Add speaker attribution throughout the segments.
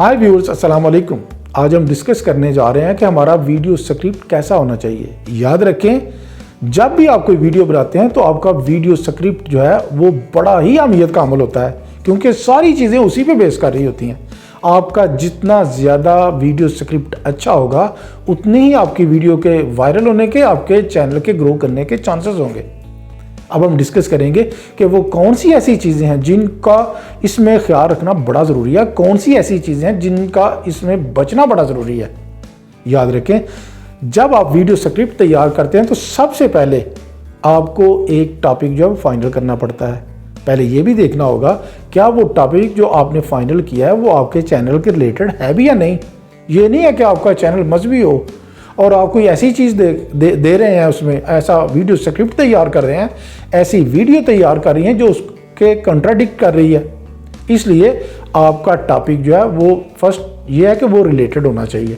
Speaker 1: हाय viewers, अस्सलाम वालेकुम। आज हम डिस्कस करने जा रहे हैं कि हमारा वीडियो स्क्रिप्ट कैसा होना चाहिए। याद रखें, जब भी आप कोई वीडियो बनाते हैं तो आपका वीडियो स्क्रिप्ट जो है वो बड़ा ही अहमियत का अमल होता है, क्योंकि सारी चीज़ें उसी पे बेस कर रही होती हैं। आपका जितना ज़्यादा वीडियो स्क्रिप्ट अच्छा होगा, उतनी ही आपकी वीडियो के वायरल होने के, आपके चैनल के ग्रो करने के चांसेस होंगे। अब हम डिस्कस करेंगे कि वो कौन सी ऐसी चीज़ें हैं जिनका इसमें ख्याल रखना बड़ा ज़रूरी है, कौन सी ऐसी चीज़ें हैं जिनका इसमें बचना बड़ा ज़रूरी है। याद रखें, जब आप वीडियो स्क्रिप्ट तैयार करते हैं तो सबसे पहले आपको एक टॉपिक जो है फाइनल करना पड़ता है। पहले ये भी देखना होगा क्या वो टॉपिक जो आपने फाइनल किया है वो आपके चैनल के रिलेटेड है भी या नहीं। ये नहीं है कि आपका चैनल मजहबी हो और आप कोई ऐसी चीज़ दे रहे हैं, उसमें ऐसा वीडियो स्क्रिप्ट तैयार कर रहे हैं, ऐसी वीडियो तैयार कर रही हैं जो उसके कंट्राडिक्ट कर रही है। इसलिए आपका टॉपिक जो है वो फर्स्ट ये है कि वो रिलेटेड होना चाहिए।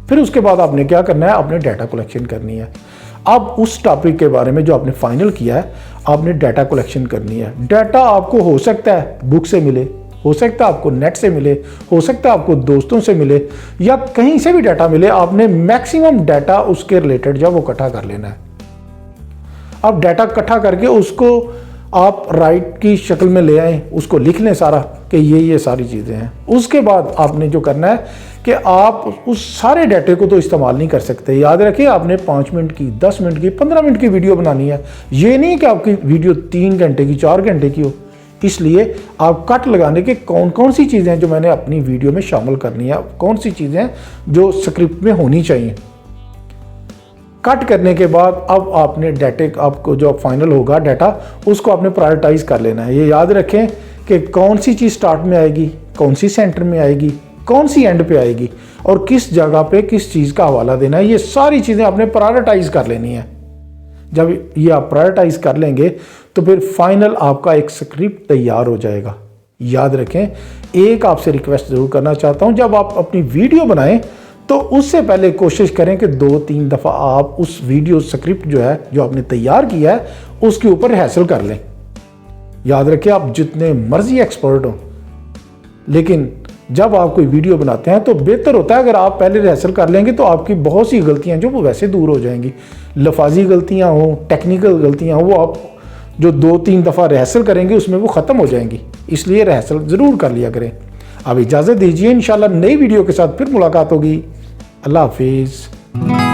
Speaker 1: फिर उसके बाद आपने क्या करना है, आपने डाटा कलेक्शन करनी है। अब उस टॉपिक के बारे में जो आपने फाइनल किया है, आपने डाटा कलेक्शन करनी है। डाटा आपको हो सकता है बुक से मिले, हो सकता है आपको नेट से मिले, हो सकता है आपको दोस्तों से मिले, या कहीं से भी डाटा मिले। आपने मैक्सिमम डाटा उसके रिलेटेड जो वो इकट्ठा कर लेना है। अब डाटा इकट्ठा करके उसको आप राइट की शक्ल में ले आए, उसको लिख लें सारा कि ये सारी चीज़ें हैं। उसके बाद आपने जो करना है कि आप उस सारे डाटे को तो इस्तेमाल नहीं कर सकते। याद रखिए, आपने 5 मिनट की, 10 मिनट की, 15 मिनट की वीडियो बनानी है। ये नहीं कि आपकी वीडियो 3 घंटे की, 4 घंटे की हो। इसलिए आप कट लगाने के कौन कौन सी चीज़ें हैं जो मैंने अपनी वीडियो में शामिल करनी है, कौन सी चीज़ें हैं जो स्क्रिप्ट में होनी चाहिए। कट करने के बाद अब आपने डाटे, आपको जो फाइनल होगा डाटा, उसको आपने प्रायोरिटाइज कर लेना है। ये याद रखें कि कौन सी चीज़ स्टार्ट में आएगी, कौन सी सेंटर में आएगी, कौन सी एंड पे आएगी और किस जगह पे किस चीज़ का हवाला देना है। ये सारी चीज़ें आपने प्रायोरिटाइज कर लेनी है। जब ये आप प्रायोरिटाइज कर लेंगे तो फिर फाइनल आपका एक स्क्रिप्ट तैयार हो जाएगा। याद रखें, एक आपसे रिक्वेस्ट ज़रूर करना चाहता हूं, जब आप अपनी वीडियो बनाएं तो उससे पहले कोशिश करें कि 2-3 दफ़ा आप उस वीडियो स्क्रिप्ट जो है, जो आपने तैयार किया है, उसके ऊपर रिहर्सल कर लें। याद रखें, आप जितने मर्जी एक्सपर्ट हो, लेकिन जब आप कोई वीडियो बनाते हैं तो बेहतर होता है अगर आप पहले रिहर्सल कर लेंगे, तो आपकी बहुत सी गलतियां जो वो वैसे दूर हो जाएंगी। लफाजी गलतियां हो, टेक्निकल गलतियां हो, वो आप जो 2-3 दफ़ा रिहर्सल करेंगे उसमें वो ख़त्म हो जाएंगी। इसलिए रिहर्सल ज़रूर कर लिया करें। अब इजाज़त दीजिए, इंशाल्लाह नई वीडियो के साथ फिर मुलाकात होगी। अल्लाह हाफिज़।